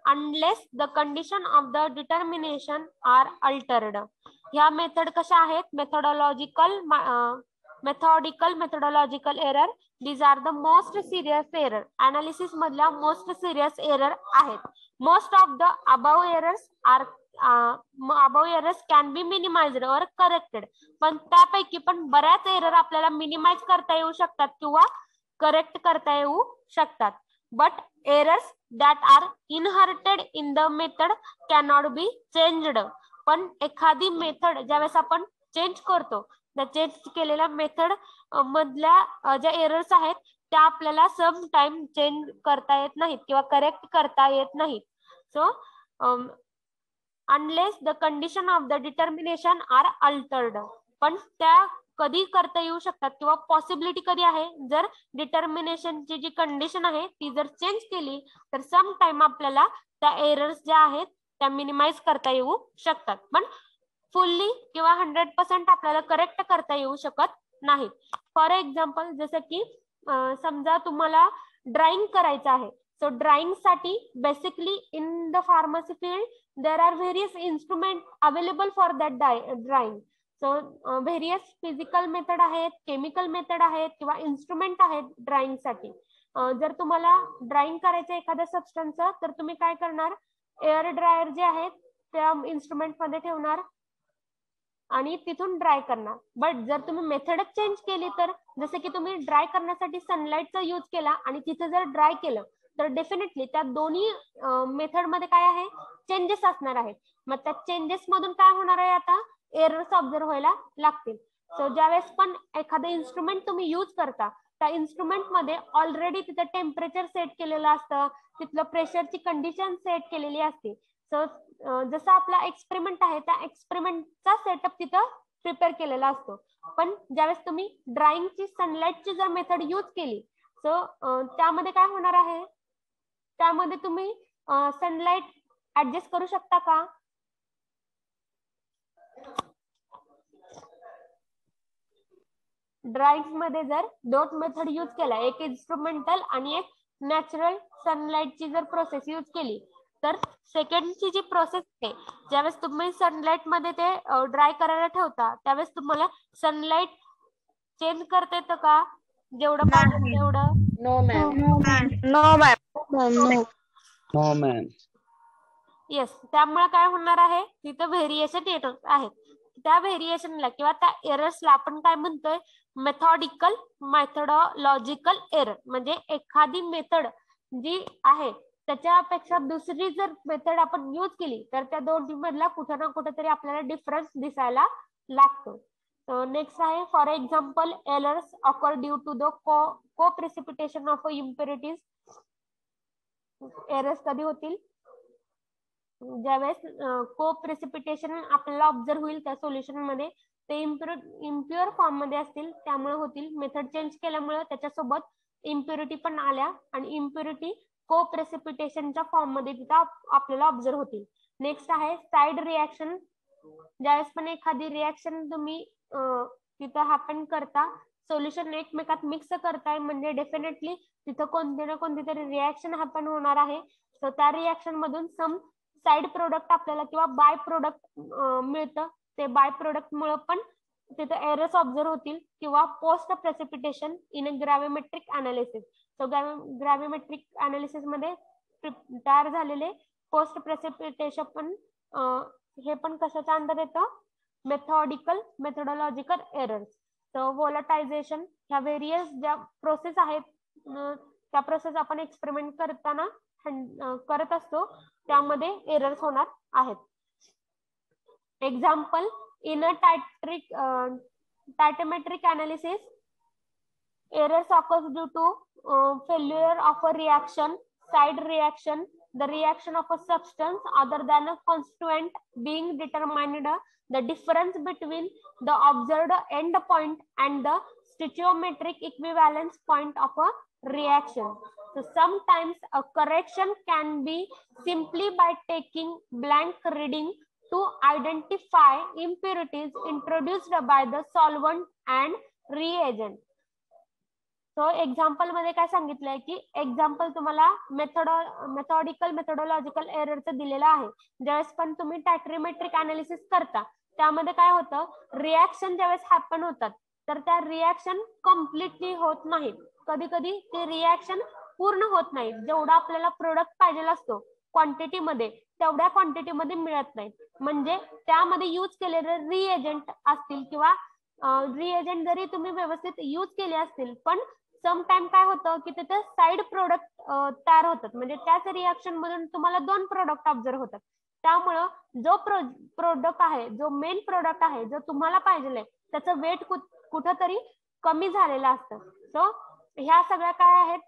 unless the condition of the determination are altered. ह्या method कशा आहेत, methodological error. These are the most serious error. Analysis मधल्या most serious error आहेत. Most of the above errors can be minimized or corrected. पण त्यापैकी पण बऱ्याच error आपल्याला मिनिमाइज करता येऊ शकतात किंवा करेक्ट करता येऊ शकतात. But errors that are inherited in the method cannot be changed. पण एखादी मेथड ज्यावेळेस आपण चेंज करतो, त्या चेंज केलेल्या मेथड मधल्या ज्या एरर्स आहेत त्या आपल्याला सम टाइम चेंज करता येत नाहीत किंवा करेक्ट करता येत नाहीत. So unless the condition of the determination are altered. पण त्या कधी करता येऊ शकतात किंवा पॉसिबिलिटी कधी आहे, जर डिटर्मिनेशनची जी कंडिशन आहे ती जर चेंज केली तर सम टाइम आपल्याला त्या एरर्स ज्या आहेत त्या मिनिमाइज करता येऊ शकतात, पण फुल्ली किंवा 100% आपल्याला करेक्ट करता येऊ शकत नाही. फॉर एक्झाम्पल, जसं की समजा तुम्हाला ड्रॉइंग करायचं आहे. सो ड्रॉइंग साठी basically in the pharmacy field there are various instrument available for that drawing. So various physical method आहेत, केमिकल मेथड आहेत किंवा इन्स्ट्रुमेंट आहेत ड्रॉइंग साठी. जर तुम्हाला ड्रॉइंग करायचं एखाद्या सबस्टन्सचं तर तुम्ही काय करणार, एअर ड्रायर जे आहेत त्या इन्स्ट्रुमेंट मध्ये ठेवणार आणि तिथून ड्राय करणार. बट जर तुम्ही मेथडच चेंज केली तर, जसं की तुम्ही ड्राय करण्यासाठी सनलाइटचा यूज केला आणि तिथे जर ड्राय केलं तर डेफिनेटली त्या दोन्ही मेथड मध्ये काय आहे, चेंजेस असणार आहेत. मग त्या चेंजेस मधून काय होणार आहे, आता एरर्स ऑब्झर्व व्हायला लागतील. सो ज्यावेळेस पण एखादं इन्स्ट्रुमेंट तुम्ही यूज करता त्या इन्स्ट्रुमेंट मध्ये ऑलरेडी तिथं टेम्परेचर सेट केलेलं असतं, तिथलं प्रेशरची कंडिशन सेट केलेली असते. सो जसा आपला एक्सपेरिमेंट आहे त्या एक्सपेरिमेंटचा सेटअप तिथं प्रिपेअर केलेला असतो. पण ज्यावेळेस तुम्ही ड्रॉइंगची सनलाइटची जर मेथड यूज केली, सो त्यामध्ये काय होणार आहे, त्यामध्ये तुम्ही सनलाइट ऍडजस्ट करू शकता का? ड्रॉइंग मध्ये जर दोन मेथड यूज केला, एक इन्स्ट्रुमेंटल आणि एक नॅचरल सनलाइटची जर प्रोसेस यूज केली, तर सेकंडची जी प्रोसेस आहे, ज्यावेळेस तुम्ही सनलाइट मध्ये ते ड्राय करायला ठेवता त्यावेळेस तुम्हाला सनलाइट चेंज करता येतं का, जेवढं पाहिजे तेवढं? No, ma'am. No, ma'am. No, ma'am. Yes, त्यामुळे काय होणार आहे, तिथं व्हेरिएशन येत आहेत. त्या व्हेरिएशनला किंवा त्या एरर्सला आपण काय म्हणतोय, मेथॉडॉलॉजिकल एरर. म्हणजे एखादी मेथड जी आहे त्याच्यापेक्षा दुसरी जर मेथड आपण यूज केली तर त्या दोन्ही मधला कुठे ना कुठेतरी आपल्याला डिफरन्स दिसायला लागतो. नेक्स्ट आहे, for example errors occur due to the coprecipitation of impurities. Errors कधी होतील, ज्यावेळेस को प्रेसिपिटेशन आपल्याला ऑब्झर्व होईल त्या सोल्युशन मध्ये, ते इम्प्युअर फॉर्म मध्ये असतील त्यामुळे होतील. मेथड चेंज केल्यामुळे त्याच्यासोबत इम्प्युरिटी पण आल्या आणि इम्प्युरिटी को प्रेसिपिटेशनच्या फॉर्म मध्ये तिथं आपल्याला ऑब्झर्व होतील. नेक्स्ट आहे साइड रिॲक्शन. ज्यावेळेस पण एखादी रिॲक्शन तुम्ही तिथं हॅपन करता, सोल्युशन एकमेकात मिक्स करताय, म्हणजे डेफिनेटली तिथं कोणती ना कोणती तरी रिॲक्शन हॅपन होणार आहे. सो त्या रिॲक्शन मधून सम साइड प्रोडक्ट आपल्याला किंवा बाय प्रोडक्ट मिळतं. ते बाय प्रोडक्ट मुळे पण तिथे एरर्स ऑब्झर्व होतील किंवा post precipitation in gravimetric analysis. So gravimetric analysis मध्ये तयार झालेले पोस्ट प्रेसिपिटेशन पण हे पण कशाच्या अंडर येतं, मेथॉडॉलॉजिकल एरर्स. तर व्होलटायझेशन, ह्या व्हेरियस ज्या प्रोसेस आहेत त्या प्रोसेस आपण एक्सपेरिमेंट करताना करत असतो, त्यामध्ये एरर्स होणार आहेत. Example, in a titrimetric analysis errors occurs due to failure of a reaction, side reaction, the reaction of a substance other than a constituent being determined, the difference between the observed end point and the stoichiometric equivalence point of a reaction. So sometimes a correction can be simply by taking blank reading to identify impurities introduced by the solvent and reagent. So example मध्ये काय सांगितलंय की example तुम्हाला मेथॉडॉलॉजिकल एररचं दिलेलं आहे. ज्यावेळेस पण तुम्ही टायट्रोमेट्रिक अनालिसिस करता त्यामध्ये काय होतं, रिॲक्शन ज्यावेळेस हॅपन होतात तर त्या रिॲक्शन कम्प्लिटली होत नाहीत. कधी कधी ते रिॲक्शन पूर्ण होत नाही. जेवढा आपल्याला प्रोडक्ट पाहिजे असतो क्वांटिटीमध्ये तेवढ्या क्वांटिटीमध्ये मिळत नाही. म्हणजे त्यामध्ये यूज केलेले रिएजंट असतील किंवा रिएजंट जरी तुम्ही व्यवस्थित यूज केले असतील पण समटाइम काय होतं की तिथे साइड प्रोडक्ट तयार होतात. म्हणजे त्याच रिॲक्शन मधून तुम्हाला दोन प्रोडक्ट ऑब्झर्व होतात. त्यामुळं जो प्रोडक्ट आहे, जो मेन प्रोडक्ट आहे, जो तुम्हाला पाहिजे त्याचं वेट कुठंतरी कमी झालेलं असतं. सो ह्या सगळ्या काय आहेत,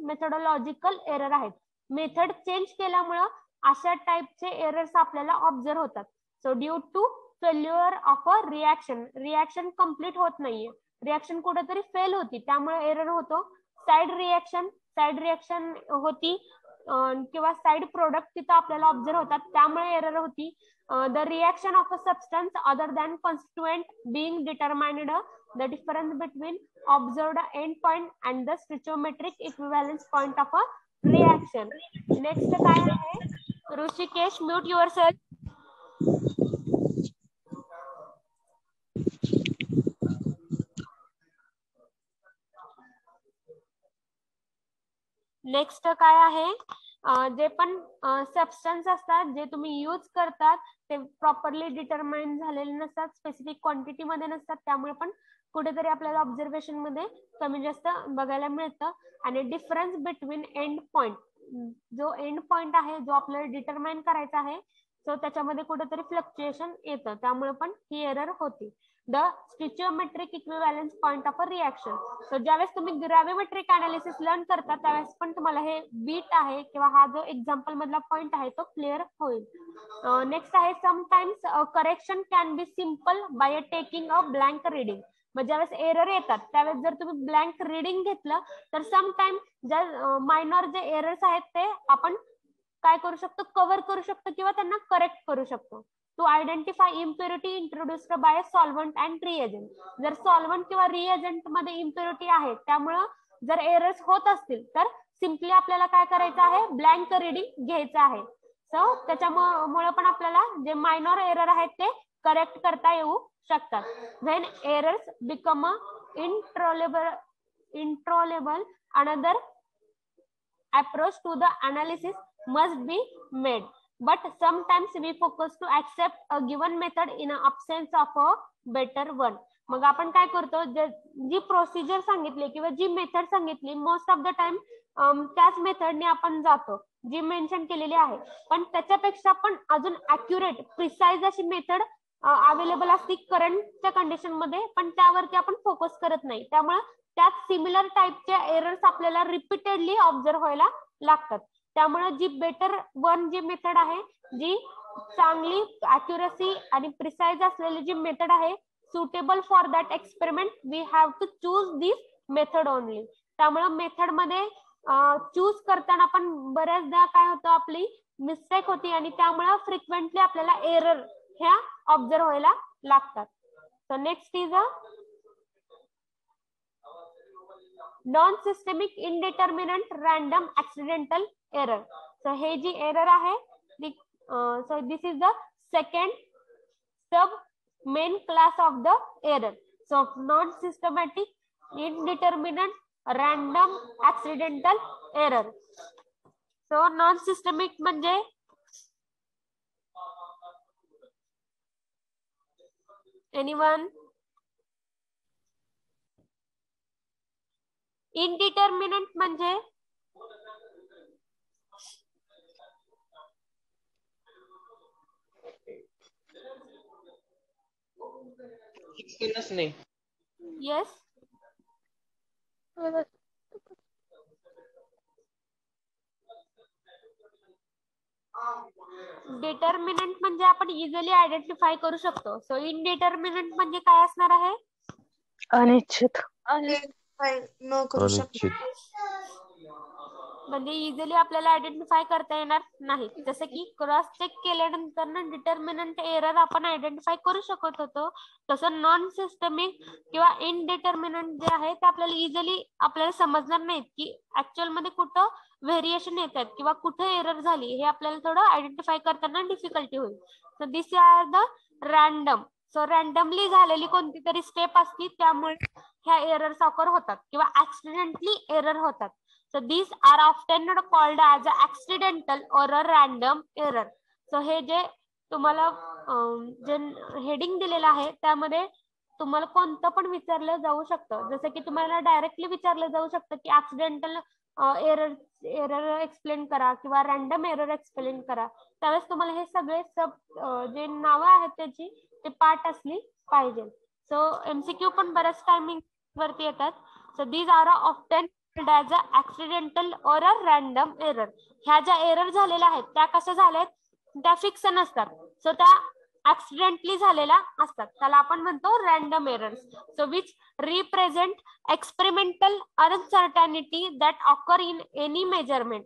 मेथॉडॉलॉजिकल एरर आहेत. मेथड चेंज केल्यामुळं अशा टाइपचे एरर्स आपल्याला ऑब्झर्व होतात. So due to failure of a reaction complete होत नाहीये, रिॲक्शन कुठेतरी फेल होती त्यामुळे एरर होतो. साइड रिॲक्शन होती किंवा साइड प्रोडक्ट तिथं आपल्याला ऑब्झर्व होतात त्यामुळे एरर होती. The reaction of a substance other than constituent being determined, the difference between observed end point and the stoichiometric equivalence point of a reaction. Next काय आहे, Hrishikesh mute yourself. Next काय आहे, जे पण substance असतात जे तुम्ही यूज करतात ते प्रॉपरली डिटरमाइन झालेले नसतात, स्पेसिफिक क्वांटिटी मध्ये नसतात, त्यामुळे पण कुठेतरी आपल्याला ऑब्झर्वेशन मध्ये कमी जास्त बघायला मिळतं. आणि डिफरन्स बिटवीन एंड पॉइंट, जो एंड पॉइंट आहे जो आपल्याला डिटरमाइन करायचा आहे सो त्याच्यामध्ये कुठेतरी फ्लक्च्युएशन येतं, त्यामुळे पण ही एरर होती. The stoichiometric equivalence point of a reaction. So ज्यावेळेस तुम्ही ग्रॅव्हिमेट्रिक अनालिसिस लर्न करता त्यावेळेस पण तुम्हाला हे बीट आहे किंवा हा जो एक्झाम्पल मधला पॉइंट आहे तो क्लिअर होईल. नेक्स्ट आहे, sometimes correction can be simple by taking a blank reading. मग ज्यावेळेस एरर येतात त्यावेळेस जर तुम्ही ब्लँक रिडिंग घेतलं तर समटाइम ज्या मायनॉर जे एरर्स आहेत ते आपण काय करू शकतो, कव्हर करू शकतो किंवा त्यांना करेक्ट करू शकतो. To identify impurity introduced by solvent and reagent. जर सॉल्व्हंट किंवा रिएजंट मध्ये इम्प्युरिटी आहे त्यामुळं जर एरर्स होत असतील तर सिम्पली आपल्याला काय करायचं आहे, ब्लँक रिडिंग घ्यायचं आहे. सो त्याच्यामुळे पण आपल्याला जे मायनॉर एरर आहेत ते करेक्ट करता येऊ शकतात. When errors become intolerable another approach to the analysis must be made. but sometimes we focus to accept a given method in absence of a better one. मग आपण काय करतो, जी प्रोसिजर सांगितली किंवा जी मेथड सांगितली मोस्ट ऑफ द टाइम त्याच मेथडने आपण जातो जी मेन्शन केलेली आहे, पण त्याच्यापेक्षा पण अजून अॅक्युरेट प्रिसाइज अशी मेथड अवेलेबल असते करंटच्या कंडिशन मध्ये, पण त्यावरती आपण फोकस करत नाही. त्यामुळे त्यात सिमिलर टाईपच्या एरर्स आपल्याला रिपीटेडली ऑब्झर्व व्हायला लागतात. त्यामुळे जी बेटर वन जी मेथड आहे, जी चांगली अॅक्युरसी आणि प्रिसाइज असलेली जी मेथड आहे, suitable for that experiment, we have to choose this method only. त्यामुळे मेथड मध्ये चूज करताना पण बऱ्याचदा काय होतं, आपली मिस्टेक होती आणि त्यामुळे फ्रिक्वेंटली आपल्याला एरर ह्या ऑब्झर्व व्हायला लागतात. So next is a non systemic indeterminate random accidental error. So हे जी एरर आहे, so this is the second sub main class of the error. So non systematic indeterminate random accidental error. So non systemic म्हणजे anyone? Indeterminate म्हणजे नाही. yes. Determinant म्हणजे आपण easily identify करू शकतो. सो इनडिटर्मिनंट म्हणजे काय असणार आहे? अनिश्चित. अनिश्चित. म्हणजे इझिली आपल्याला आयडेंटिफाय करता येणार नाही. जसं की क्रॉस चेक केल्यानंतर डिटर्मिनंट एरर आपण आयडेंटिफाय करू शकत होतो, तसं नॉन सिस्टमिक किंवा इनडिटर्मिनंट जे आहे ते आपल्याला इझिली आपल्याला समजणार नाहीत की ऍक्च्युअल मध्ये कुठं व्हेरिएशन येतात किंवा कुठं एरर झाली, हे आपल्याला थोडं आयडेंटिफाय करताना डिफिकल्टी होईल. So this are the random. So randomly झालेली कोणती तरी स्टेप असती, त्यामुळे ह्या एरर्स ऑकर होतात किंवा ऍक्सिडेंटली एरर होतात. So these are often called as accidental or a random error. So हे जे तुम्हाला जे हेडिंग दिलेलं आहे त्यामध्ये तुम्हाला कोणतं पण विचारलं जाऊ शकतं. जसं की तुम्हाला डायरेक्टली विचारलं जाऊ शकतं की ऍक्सिडेंटल एरर एक्सप्लेन करा किंवा रॅन्डम एरर एक्सप्लेन करा. त्यावेळेस तुम्हाला हे सगळे जे नावं आहेत त्याची ते पाठ असली पाहिजे. सो एमसीक्यू पण बऱ्याच टायमिंग वरती येतात. So these are often as a accidental or a random error. ह्या ज्या एरर झालेल्या आहेत त्या कशा झाल्यात, त्या फिक्स नसतात. सो त्या ऍक्सिडेंटली झालेल्या असतात, त्याला आपण म्हणतो random errors. So which represent experimental अनसर्टॅनिटी that occur in any measurement.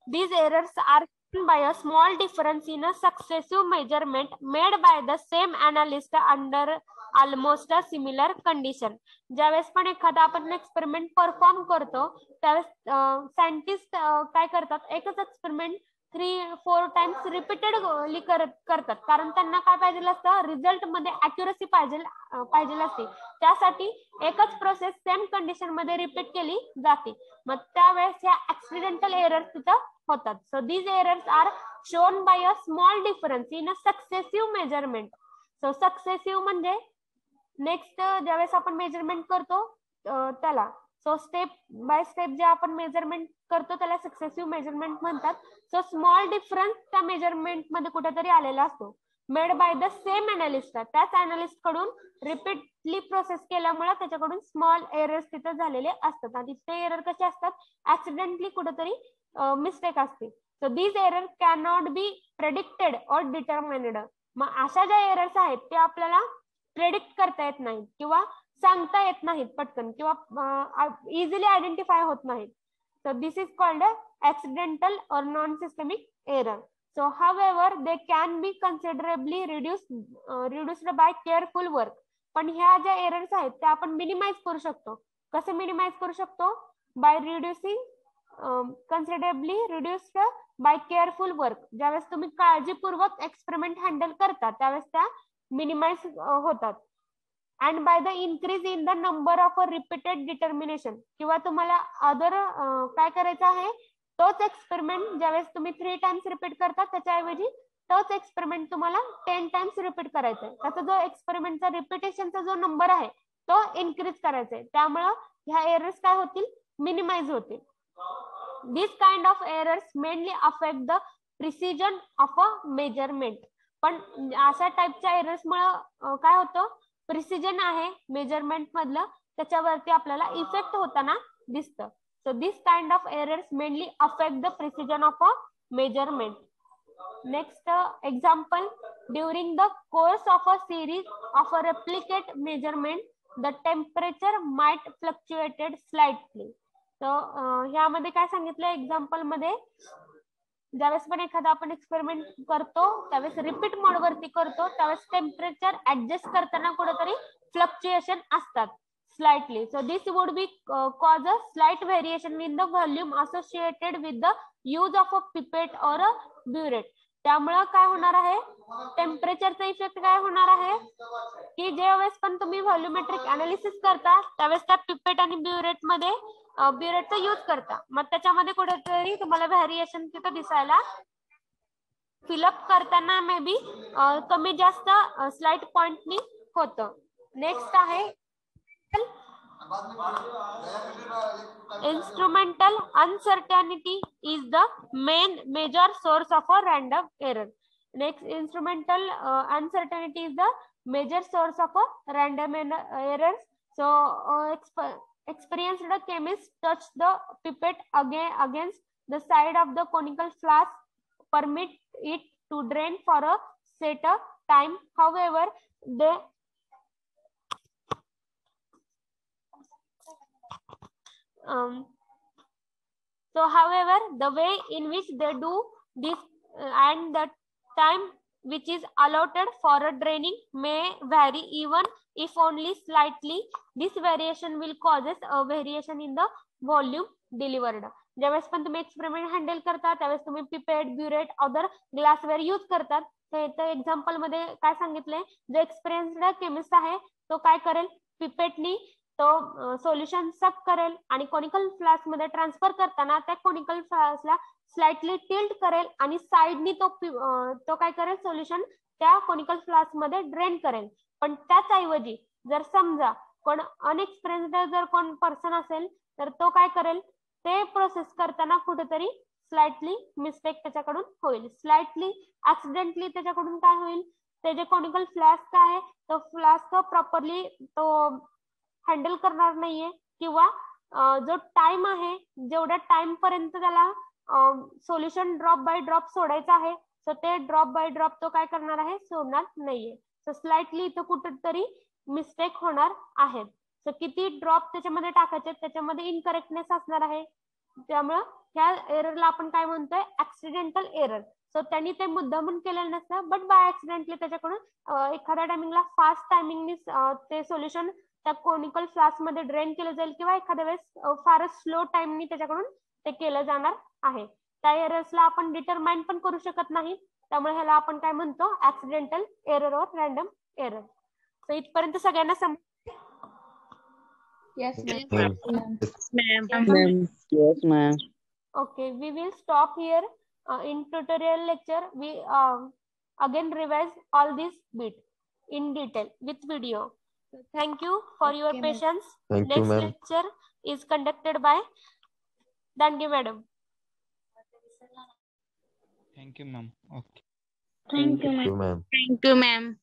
These errors are by a small difference in a successive measurement made by the same analyst under almost a similar condition. ज्यावेळेस पण एखादा आपण experiment perform करतो त्यावेळेस scientist काय करतात, एकच experiment 3-4 times repeatedly करतात, कारण त्यांना काय पाहिजे असतं, रिझल्ट मध्ये अॅक्युरसी पाहिजे असते. त्यासाठी एकच प्रोसेस सेम कंडिशन मध्ये रिपीट केली जाते. मग त्यावेळेस ह्या ऍक्सिडेंटल एरर्स तिथं होतात. So these errors are shown by a small difference in a successive measurement. So successive म्हणजे नेक्स्ट ज्यावेळेस आपण मेजरमेंट करतो त्याला, सो स्टेप बाय स्टेप जे आपण मेजरमेंट करतो त्याला सक्सेसिव्ह मेजरमेंट म्हणतात. सो स्मॉल डिफरन्स त्या मेजरमेंट मध्ये कुठेतरी आलेला असतो, made by the same analyst. त्याच अनालिस्ट कडून रिपीटली प्रोसेस केल्यामुळे त्याच्याकडून स्मॉल एरर्स तिथे झालेले असतात आणि ते एरर कसे असतात, ऍक्सिडेंटली कुठेतरी मिस्टेक असते. So these error can not be predicted और डिटर्मिन्ड. मग अशा ज्या एरर्स आहेत ते आपल्याला प्रेडिक्ट करता येत नाहीत किंवा सांगता येत नाहीत पटकन किंवा इझिली आयडेंटिफाय होत नाहीत. So this is called accidental or non-systemic error. So however they can be considerably reduced by careful work. पण ह्या ज्या एरर्स आहेत त्या आपण मिनिमाइज करू शकतो. कसे मिनिमाइज करू शकतो, by reducing considerably reduced by careful work. ज्यावेळेस तुम्ही काळजीपूर्वक एक्सपेरिमेंट हँडल करता त्यावेळेस त्या मिनिमाइज होतात. and by the increase in the number of a repeated determination. किंवा तुम्हाला अदर काय करायचं आहे, तोच एक्सपेरिमेंट ज्यावेळेस तुम्ही 3 टाइम्स रिपीट करता त्याच्याऐवजी तोच एक्सपेरिमेंट तुम्हाला 10 टाइम्स रिपीट करायचा आहे. त्याचा जो एक्सपेरिमेंटचा रिपिटेशनचा जो नंबर आहे तो इन्क्रीज करायचा आहे. त्यामुळे ह्या एरर्स काय होतील, मिनिमाइज होतील. This kind of errors mainly affect the precision of a measurement. पण अशा टाइपच्या एरर्समुळे काय होतं, प्रिसिजन आहे मेजरमेंट मधलं त्याच्यावरती आपल्याला इफेक्ट होताना दिसतं. So this kind of errors mainly affect the precision of a measurement. Next example, during the course of a series of a replicate measurement, the temperature might fluctuated slightly. So ह्यामध्ये काय सांगितलं example मध्ये, ज्यावेळेस पण एखादा आपण experiment करतो त्यावेळेस रिपीट मोड वरती करतो त्यावेळेस टेम्परेचर ऍडजस्ट करताना कुठेतरी फ्लक्च्युएशन असतात slightly. So this would be cause a slight variation in the volume associated with the use of a pipette or a burette. त्यामुळे काय होणार आहे, टेम्परेचरचा इफेक्ट काय होणार आहे की ज्यावेळेस पण तुम्ही व्हॉल्युमेट्रिक अनालिसिस करता त्यावेळेस त्या पिपेट आणि ब्युरेट मध्ये ब्युरेटचा यूज करता, मग त्याच्यामध्ये कुठेतरी तुम्हाला व्हॅरिएशन तिथं दिसायला, फिलअप करताना मे बी कमी जास्त स्लाइट पॉइंटनी होतं. नेक्स्ट आहे instrumental uncertainty is the main major source of a random error. Next, instrumental uncertainty is the major source of a random error. So experienced chemist touch the pipette against the side of the conical flask, permit it to drain for a set time. However, however, the way in which they do this and the time which is allotted for a draining may vary even if only slightly. This variation will causes a variation in the volume delivered. ज्यावेळेस पण तुम्ही experiment handle करता त्यावेळेस तुम्ही pipette, burette, other ग्लासवेअर use करतात. तर example मध्ये काय सांगितलंय, जो एक्सपिरियन्स्ड केमिस्ट आहे तो काय करेल, पिपेटनी तो सोल्युशन सक करेल आणि कोनिकल फ्लास्क मध्ये ट्रान्सफर करताना त्या कोनिकल फ्लास्कला स्लाइटली टिल्ट करेल आणि साइडनी तो काय करेल, सोल्युशन त्या कोनिकल फ्लास्क मध्ये ड्रेन करेल. पण त्याच ऐवजी जर समजा कोण अनएक्सपिरियन्स्ड जर कोण पर्सन असेल तर तो काय करेल, ते प्रोसेस करताना कुठेतरी स्लाइटली मिस्टेक त्याच्याकडून होईल, स्लाइटली ऍक्सिडेंटली त्याच्याकडून काय होईल, ते जे कोनिकल फ्लास्क आहे तो फ्लास्क प्रॉपरली तो हँडल करणार नाहीये किंवा जो टाइम आहे जेवढ्या टाइम पर्यंत त्याला सोल्युशन ड्रॉप बाय ड्रॉप सोडायचं आहे सो ते ड्रॉप बाय ड्रॉप तो काय करणार आहे, सोडणार नाहीये. सो स्लाइटली इथं कुठेतरी मिस्टेक होणार आहे. सो किती ड्रॉप त्याच्यामध्ये टाकायचे त्याच्यामध्ये इनकरेक्टनेस असणार आहे. त्यामुळे ह्या एररला आपण काय म्हणतोय, ऍक्सिडेंटल एरर. सो त्यांनी ते मुद्दामून केलेलं नसतं बट बाय ऍक्सिडेंटली त्याच्याकडून एखाद्या टायमिंगला फास्ट टायमिंगनी ते सोल्युशन त्या कोनिकल फ्लास्क मध्ये ड्रेन केलं जाईल किंवा एखाद्या वेळेस फारच स्लो टाइमनी त्याच्याकडून ते केलं जाणार आहे. त्या एरर्सला आपण डिटरमाइन पण करू शकत नाही, त्यामुळे ह्याला आपण काय म्हणतो, ऍक्सिडेंटल एरर और रॅन्डम एरर. सो इथपर्यंत सगळ्यांना Yes, ma'am. Yes, ma'am. Okay, we will stop here. In tutorial lecture, we again revise all this bit in detail with video. So thank you for your patience. Thank you, Next ma'am. lecture is conducted by Dangi madam. Thank you, ma'am. Okay. Thank you, Thank you, ma'am. Thank you, ma'am.